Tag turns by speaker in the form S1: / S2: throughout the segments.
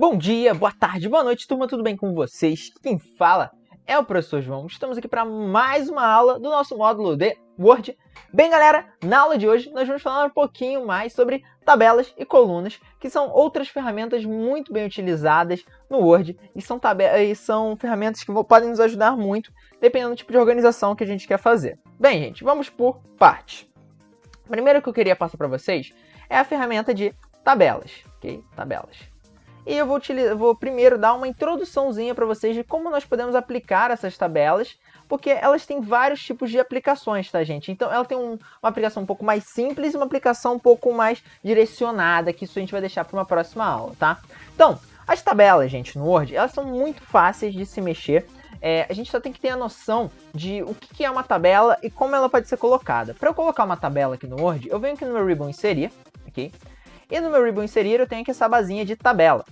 S1: Bom dia, boa tarde, boa noite, turma, tudo bem com vocês? Quem fala é o professor João. Estamos aqui para mais uma aula do nosso módulo de Word. Bem, galera, na aula de hoje nós vamos falar um pouquinho mais sobre tabelas e colunas, que são outras ferramentas muito bem utilizadas no Word e são ferramentas que podem nos ajudar muito, dependendo do tipo de organização que a gente quer fazer. Bem, gente, vamos por partes. Primeiro que eu queria passar para vocês é a ferramenta de tabelas, ok? Tabelas. E eu vou primeiro dar uma introduçãozinha para vocês de como nós podemos aplicar essas tabelas, porque elas têm vários tipos de aplicações, tá, gente? Então, ela tem uma aplicação um pouco mais simples e uma aplicação um pouco mais direcionada, que isso a gente vai deixar para uma próxima aula, tá? Então, as tabelas, gente, no Word, elas são muito fáceis de se mexer. A gente só tem que ter a noção de o que é uma tabela e como ela pode ser colocada. Para eu colocar uma tabela aqui no Word, eu venho aqui no meu ribbon inserir, ok? E no meu ribbon inserir eu tenho aqui essa basinha de tabela.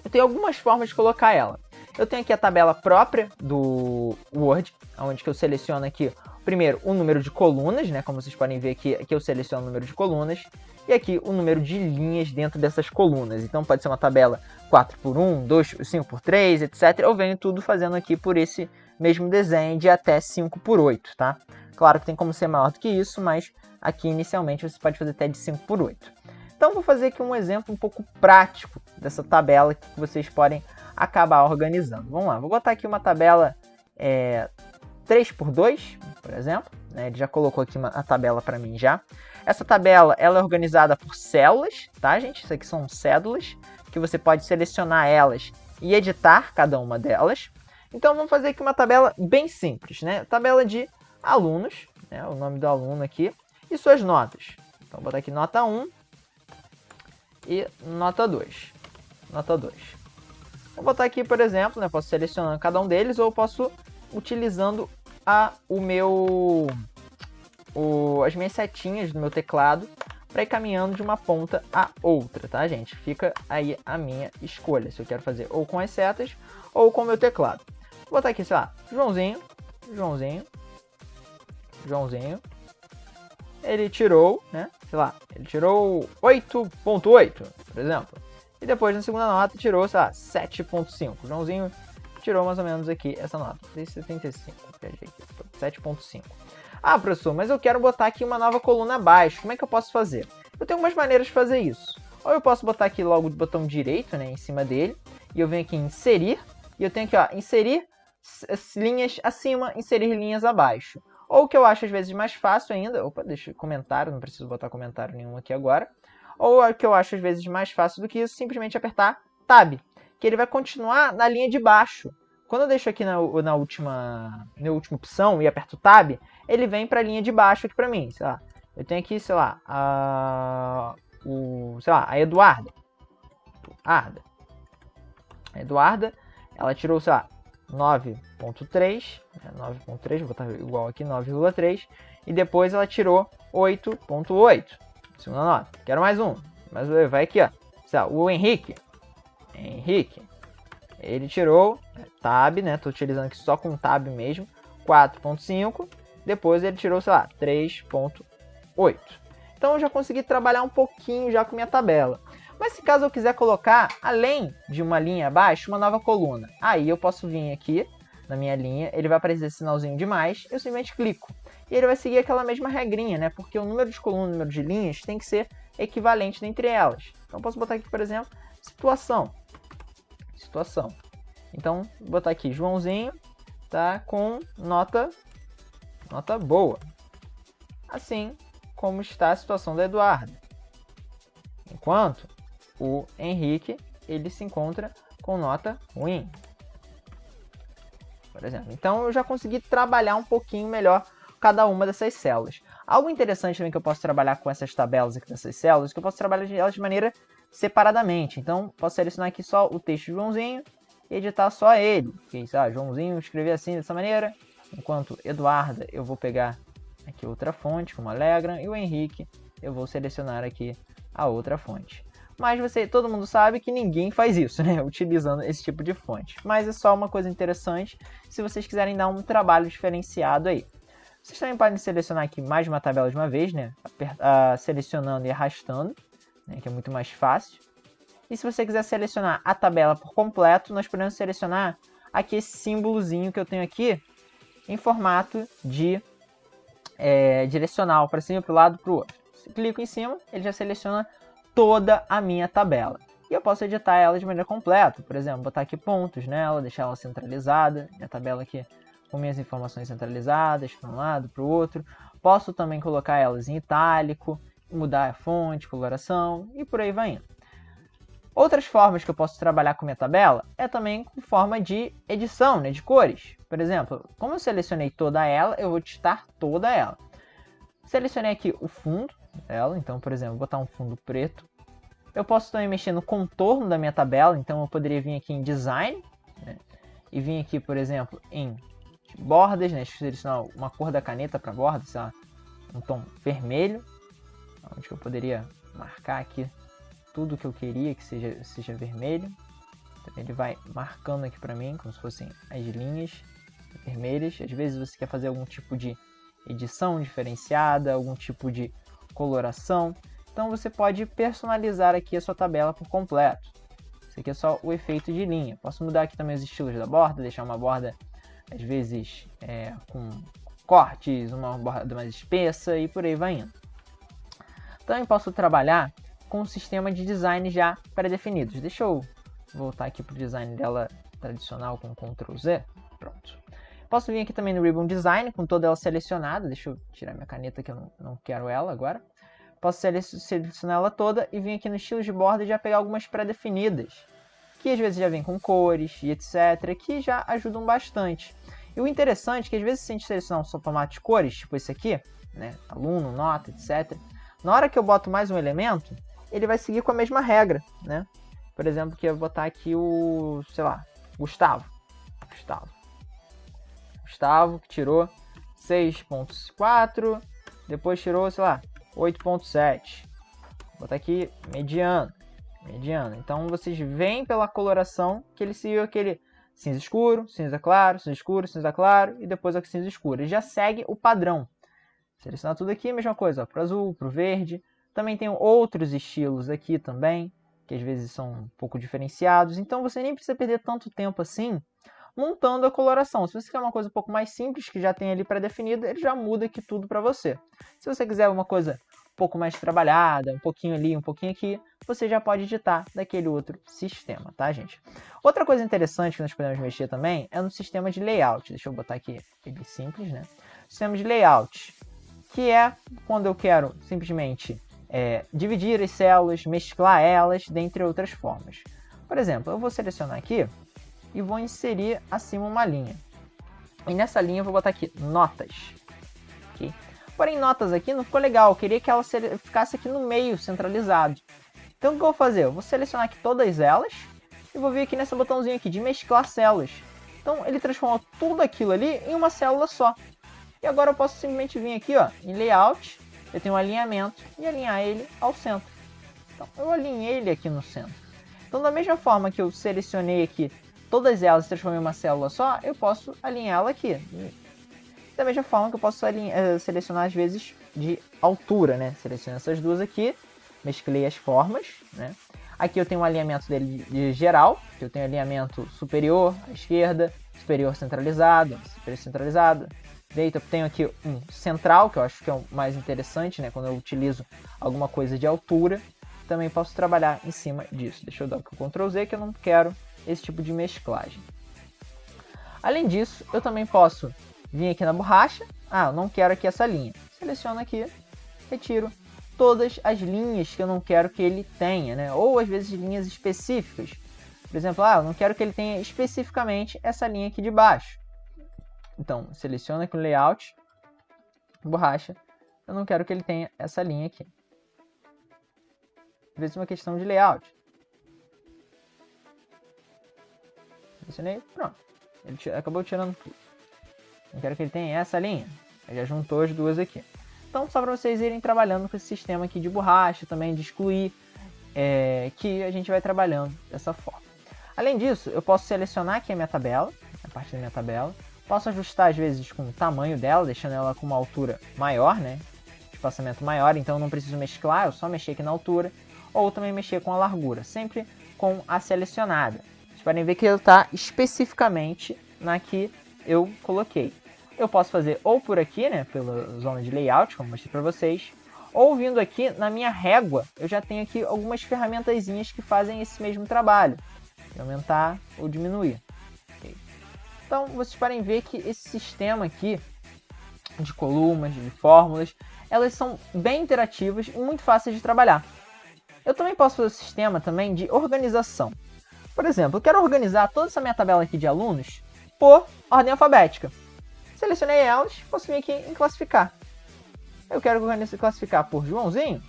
S1: Eu tenho algumas formas de colocar ela. Eu tenho aqui a tabela própria do Word, onde que eu seleciono aqui, primeiro, o número de colunas, né? Como vocês podem ver aqui eu seleciono o número de colunas. E aqui o número de linhas dentro dessas colunas. Então pode ser uma tabela 4x1, 5x3, etc. Eu venho tudo fazendo aqui por esse mesmo desenho de até 5x8, tá? Claro que tem como ser maior do que isso, mas aqui inicialmente você pode fazer até de 5x8. Então, vou fazer aqui um exemplo um pouco prático dessa tabela que vocês podem acabar organizando. Vamos lá, vou botar aqui uma tabela 3x2, por exemplo. Né? Ele já colocou aqui a tabela para mim já. Essa tabela ela é organizada por células, tá, gente? Isso aqui são cédulas, que você pode selecionar elas e editar cada uma delas. Então, vamos fazer aqui uma tabela bem simples, né? Tabela de alunos, né? O nome do aluno aqui, e suas notas. Então, vou botar aqui nota 1. E nota 2. Nota 2. Vou botar aqui, por exemplo, né, posso selecionar cada um deles ou eu posso utilizando as minhas setinhas do meu teclado para ir caminhando de uma ponta a outra, tá, gente? Fica aí a minha escolha, se eu quero fazer ou com as setas ou com o meu teclado. Vou botar aqui, sei lá, Joãozinho. Ele tirou, né, sei lá, ele tirou 8.8, por exemplo. E depois, na segunda nota, tirou, sei lá, 7.5. O Joãozinho tirou mais ou menos aqui essa nota. 7.5. Ah, professor, mas eu quero botar aqui uma nova coluna abaixo. Como é que eu posso fazer? Eu tenho algumas maneiras de fazer isso. Ou eu posso botar aqui logo o botão direito, né, em cima dele. E eu venho aqui em inserir. E eu tenho aqui, ó, inserir linhas acima, inserir linhas abaixo. Ou o que eu acho às vezes mais fácil ainda, opa, deixa comentário, não preciso botar comentário nenhum aqui agora. Ou o que eu acho às vezes mais fácil do que isso, simplesmente apertar Tab, que ele vai continuar na linha de baixo. Quando eu deixo aqui na última opção e aperto Tab, ele vem para a linha de baixo aqui para mim, sei lá. Eu tenho aqui, sei lá, a Eduarda. Eduarda, ela tirou, sei lá, 9.3, vou botar igual aqui, 9,3, e depois ela tirou 8.8, segunda nota. Quero mais um, mas vai aqui, ó, o Henrique, ele tirou, Tab, né, tô utilizando aqui só com Tab mesmo, 4.5, depois ele tirou, sei lá, 3.8. Então eu já consegui trabalhar um pouquinho já com minha tabela. Mas se caso eu quiser colocar, além de uma linha abaixo, uma nova coluna, aí eu posso vir aqui na minha linha, ele vai aparecer esse sinalzinho de mais, eu simplesmente clico. E ele vai seguir aquela mesma regrinha, né? Porque o número de colunas e o número de linhas tem que ser equivalente entre elas. Então eu posso botar aqui, por exemplo, situação. Então, vou botar aqui Joãozinho, tá? Com nota boa. Assim como está a situação da Eduarda. Enquanto o Henrique, ele se encontra com nota ruim, por exemplo. Então, eu já consegui trabalhar um pouquinho melhor cada uma dessas células. Algo interessante também que eu posso trabalhar com essas tabelas aqui dessas células, que eu posso trabalhar elas de maneira separadamente. Então, posso selecionar aqui só o texto de Joãozinho e editar só ele. Joãozinho escrever assim, dessa maneira, enquanto Eduarda, eu vou pegar aqui outra fonte, como Alegra, e o Henrique, eu vou selecionar aqui a outra fonte. Mas todo mundo sabe que ninguém faz isso, né? Utilizando esse tipo de fonte. Mas é só uma coisa interessante se vocês quiserem dar um trabalho diferenciado aí. Vocês também podem selecionar aqui mais de uma tabela de uma vez, né? Selecionando e arrastando, né? Que é muito mais fácil. E se você quiser selecionar a tabela por completo, nós podemos selecionar aqui esse símbolozinho que eu tenho aqui em formato de direcional, para cima, para o lado, para o outro. Se clico em cima, ele já seleciona toda a minha tabela. E eu posso editar ela de maneira completa, por exemplo, botar aqui pontos nela, deixar ela centralizada, minha tabela aqui com minhas informações centralizadas, para um lado, para o outro. Posso também colocar elas em itálico, mudar a fonte, coloração e por aí vai indo. Outras formas que eu posso trabalhar com minha tabela é também com forma de edição, né, de cores. Por exemplo, como eu selecionei toda ela, eu vou editar toda ela. Selecionei aqui o fundo dela, então, por exemplo, vou botar um fundo preto. Eu posso também mexer no contorno da minha tabela, então eu poderia vir aqui em Design, né, e vir aqui, por exemplo, em bordas, né, selecionar uma cor da caneta para borda, sei lá, um tom vermelho, onde eu poderia marcar aqui tudo que eu queria que seja vermelho. Então, ele vai marcando aqui para mim, como se fossem as linhas vermelhas. Às vezes você quer fazer algum tipo de edição diferenciada, algum tipo de coloração. Então você pode personalizar aqui a sua tabela por completo. Isso aqui é só o efeito de linha. Posso mudar aqui também os estilos da borda, deixar uma borda às vezes com cortes, uma borda mais espessa e por aí vai indo. Também posso trabalhar com um sistema de design já pré-definidos. Deixa eu voltar aqui para o design dela tradicional com Ctrl Z. Pronto. Posso vir aqui também no Ribbon Design com toda ela selecionada. Deixa eu tirar minha caneta que eu não quero ela agora. Posso selecionar ela toda e vir aqui no estilo de borda e já pegar algumas pré-definidas, que às vezes já vem com cores e etc, que já ajudam bastante. E o interessante é que às vezes se a gente selecionar um formato de cores, tipo esse aqui, né, aluno, nota, etc, na hora que eu boto mais um elemento, ele vai seguir com a mesma regra, né? Por exemplo, que eu vou botar aqui o, sei lá, Gustavo, que tirou 6.4, depois tirou, sei lá, 8.7. Vou botar aqui mediano. Então vocês veem pela coloração que ele seguiu aquele cinza escuro, cinza claro, cinza escuro, cinza claro e depois aqui cinza escuro. Ele já segue o padrão. Selecionar tudo aqui, mesma coisa, para o azul, para o verde. Também tem outros estilos aqui também, que às vezes são um pouco diferenciados. Então você nem precisa perder tanto tempo assim montando a coloração. Se você quer uma coisa um pouco mais simples, que já tem ali pré-definida, ele já muda aqui tudo para você. Se você quiser uma coisa um pouco mais trabalhada, um pouquinho ali, um pouquinho aqui, você já pode editar daquele outro sistema, tá, gente? Outra coisa interessante que nós podemos mexer também é no sistema de layout. Deixa eu botar aqui ele simples, né? Sistema de layout, que é quando eu quero simplesmente dividir as células, mesclar elas, dentre outras formas. Por exemplo, eu vou selecionar aqui e vou inserir acima uma linha. E nessa linha eu vou botar aqui notas. Okay? Porém, notas aqui não ficou legal. Eu queria que ela ficasse aqui no meio, centralizado. Então o que eu vou fazer? Eu vou selecionar aqui todas elas e vou vir aqui nesse botãozinho aqui de mesclar células. Então ele transformou tudo aquilo ali em uma célula só. E agora eu posso simplesmente vir aqui, ó, em Layout, eu tenho um alinhamento e alinhar ele ao centro. Então eu alinhei ele aqui no centro. Então da mesma forma que eu selecionei aqui todas elas e transformei em uma célula só, eu posso alinhá-la aqui. Da mesma forma que eu posso selecionar às vezes de altura, né? Seleciono essas duas aqui, mesclei as formas, né? Aqui eu tenho um alinhamento dele de geral, que eu tenho alinhamento superior à esquerda, superior centralizado, direita. Eu tenho aqui um central, que eu acho que é o mais interessante, né? Quando eu utilizo alguma coisa de altura, também posso trabalhar em cima disso. Deixa eu dar aqui o Ctrl Z, que eu não quero esse tipo de mesclagem. Além disso, eu também posso vir aqui na borracha. Eu não quero aqui essa linha. Seleciono aqui, retiro todas as linhas que eu não quero que ele tenha, né? Ou às vezes linhas específicas. Por exemplo, eu não quero que ele tenha especificamente essa linha aqui de baixo. Então, seleciono aqui o layout, borracha. Eu não quero que ele tenha essa linha aqui. Às vezes é uma questão de layout. Selecionei, pronto. Ele acabou tirando tudo. Não quero que ele tenha essa linha. Ele já juntou as duas aqui. Então, só para vocês irem trabalhando com esse sistema aqui de borracha, também de excluir, que a gente vai trabalhando dessa forma. Além disso, eu posso selecionar aqui a minha tabela, a parte da minha tabela. Posso ajustar, às vezes, com o tamanho dela, deixando ela com uma altura maior, né? Espaçamento maior, então eu não preciso mesclar, eu só mexer aqui na altura. ou também mexer com a largura, sempre com a selecionada. Vocês podem ver que ele está especificamente na que eu coloquei. Eu posso fazer ou por aqui, né, pela zona de layout, como mostrei para vocês, ou vindo aqui na minha régua, eu já tenho aqui algumas ferramentazinhas que fazem esse mesmo trabalho, de aumentar ou diminuir. Okay. Então, vocês podem ver que esse sistema aqui de colunas, de fórmulas, elas são bem interativas e muito fáceis de trabalhar. Eu também posso fazer um sistema também de organização. Por exemplo, eu quero organizar toda essa minha tabela aqui de alunos por ordem alfabética. Selecionei elas, posso vir aqui em classificar. Eu quero classificar por Joãozinho.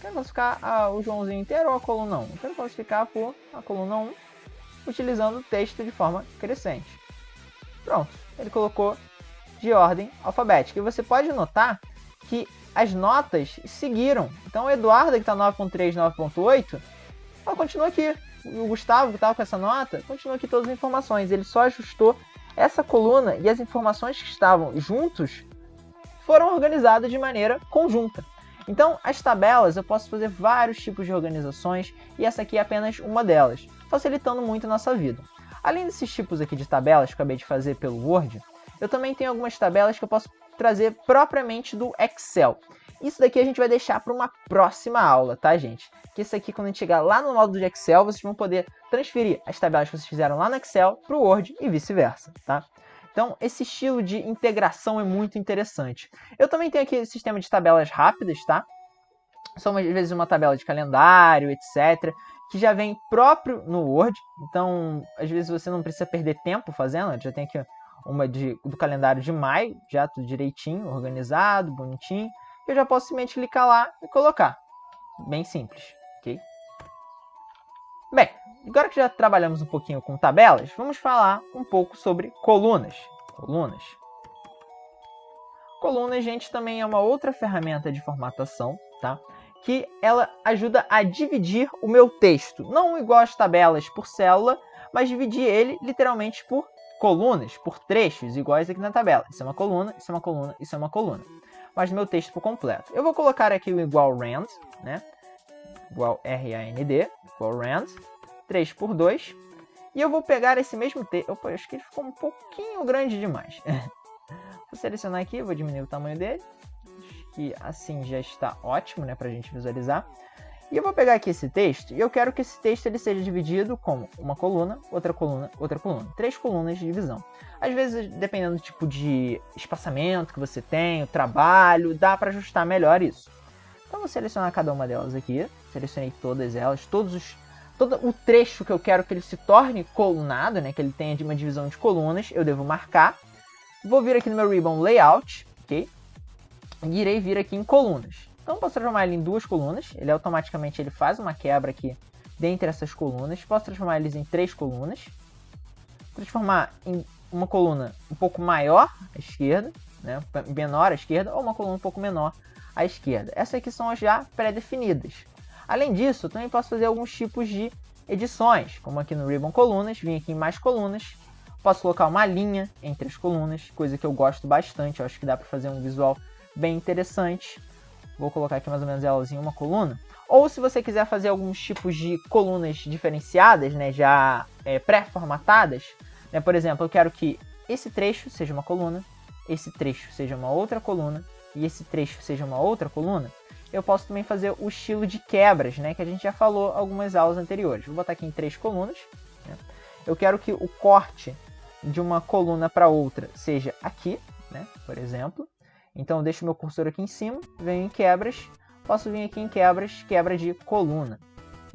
S1: Quero classificar o Joãozinho inteiro ou a coluna 1? Eu quero classificar por a coluna 1, utilizando o texto de forma crescente. Pronto, ele colocou de ordem alfabética. E você pode notar que as notas seguiram. Então o Eduardo, que está 9.3, 9.8, ela continua aqui. O Gustavo, que estava com essa nota, continua aqui todas as informações. Ele só ajustou essa coluna e as informações que estavam juntos foram organizadas de maneira conjunta. Então, as tabelas, eu posso fazer vários tipos de organizações e essa aqui é apenas uma delas, facilitando muito a nossa vida. Além desses tipos aqui de tabelas que eu acabei de fazer pelo Word, eu também tenho algumas tabelas que eu posso trazer propriamente do Excel. Isso daqui a gente vai deixar para uma próxima aula, tá, gente? Que isso aqui, quando a gente chegar lá no módulo de Excel, vocês vão poder transferir as tabelas que vocês fizeram lá no Excel para o Word e vice-versa, tá? Então, esse estilo de integração é muito interessante. Eu também tenho aqui esse sistema de tabelas rápidas, tá? São, às vezes, uma tabela de calendário, etc., que já vem próprio no Word. Então, às vezes, você não precisa perder tempo fazendo. Já tem aqui uma do calendário de maio, já tudo direitinho, organizado, bonitinho. Eu já posso simplesmente clicar lá e colocar. Bem simples, ok? Bem, agora que já trabalhamos um pouquinho com tabelas, vamos falar um pouco sobre colunas. Colunas, gente, também é uma outra ferramenta de formatação, tá? Que ela ajuda a dividir o meu texto. Não igual as tabelas por célula, mas dividir ele literalmente por colunas, por trechos, iguais aqui na tabela. Isso é uma coluna, isso é uma coluna, isso é uma coluna. Mas no meu texto por completo. Eu vou colocar aqui o igual rand, né? Igual RAND, igual rand, 3 por 2. E eu vou pegar esse mesmo texto. Opa, acho que ele ficou um pouquinho grande demais. Vou selecionar aqui, vou diminuir o tamanho dele. Acho que assim já está ótimo, né, pra gente visualizar. E eu vou pegar aqui esse texto e eu quero que esse texto ele seja dividido como uma coluna, outra coluna, outra coluna. 3 colunas de divisão. Às vezes, dependendo do tipo de espaçamento que você tem, o trabalho, dá para ajustar melhor isso. Então, vou selecionar cada uma delas aqui. Selecionei todas elas, todo o trecho que eu quero que ele se torne colunado, né, que ele tenha uma divisão de colunas, eu devo marcar. Vou vir aqui no meu Ribbon Layout, ok? E irei vir aqui em colunas. Então, posso transformar ele em 2 colunas. Ele automaticamente faz uma quebra aqui dentre essas colunas. Posso transformar eles em 3 colunas. Transformar em uma coluna um pouco maior à esquerda, né, menor à esquerda, ou uma coluna um pouco menor à esquerda. Essas aqui são as já pré-definidas. Além disso, eu também posso fazer alguns tipos de edições, como aqui no Ribbon Colunas, vim aqui em mais colunas. Posso colocar uma linha entre as colunas, coisa que eu gosto bastante. Eu acho que dá para fazer um visual bem interessante. Vou colocar aqui mais ou menos elas em uma coluna. Ou se você quiser fazer alguns tipos de colunas diferenciadas, né, já pré-formatadas, né, por exemplo, eu quero que esse trecho seja uma coluna, esse trecho seja uma outra coluna e esse trecho seja uma outra coluna. Eu posso também fazer o estilo de quebras, né, que a gente já falou algumas aulas anteriores. Vou botar aqui em 3 colunas. Né. Eu quero que o corte de uma coluna para outra seja aqui, né, por exemplo. Então, eu deixo meu cursor aqui em cima, venho em quebras, posso vir aqui em quebras, quebra de coluna.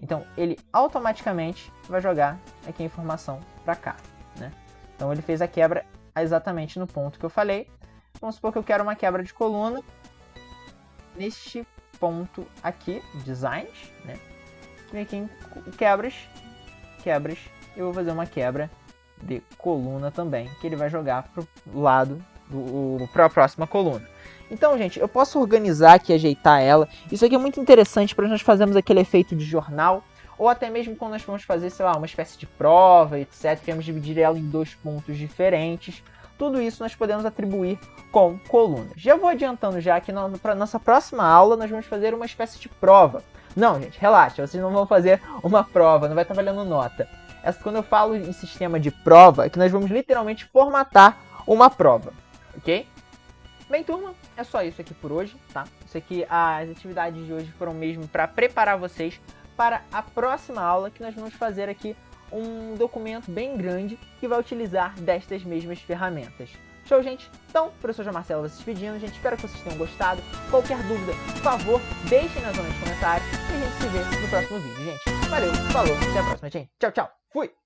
S1: Então, ele automaticamente vai jogar aqui a informação para cá, né? Então, ele fez a quebra exatamente no ponto que eu falei. Vamos supor que eu quero uma quebra de coluna neste ponto aqui, designs, né? Vem aqui em quebras, eu vou fazer uma quebra de coluna também, que ele vai jogar para o lado para a próxima coluna. Então, gente, eu posso organizar aqui, ajeitar ela. Isso aqui é muito interessante para nós fazermos aquele efeito de jornal, ou até mesmo quando nós vamos fazer, sei lá, uma espécie de prova, etc. Queremos dividir ela em 2 pontos diferentes. Tudo isso nós podemos atribuir com colunas. Já vou adiantando já que para nossa próxima aula nós vamos fazer uma espécie de prova. Não, gente, relaxa, vocês não vão fazer uma prova, não vai estar valendo nota. Quando eu falo em sistema de prova, é que nós vamos literalmente formatar uma prova, ok? Bem, turma, é só isso aqui por hoje, tá? Isso aqui, as atividades de hoje foram mesmo para preparar vocês para a próxima aula, que nós vamos fazer aqui um documento bem grande que vai utilizar destas mesmas ferramentas. Show, gente? Então, o professor João Marcelo vai se despedindo, gente. Espero que vocês tenham gostado. Qualquer dúvida, por favor, deixem na zona de comentários e a gente se vê no próximo vídeo, gente. Valeu, falou, até a próxima, gente. Tchau, tchau. Fui!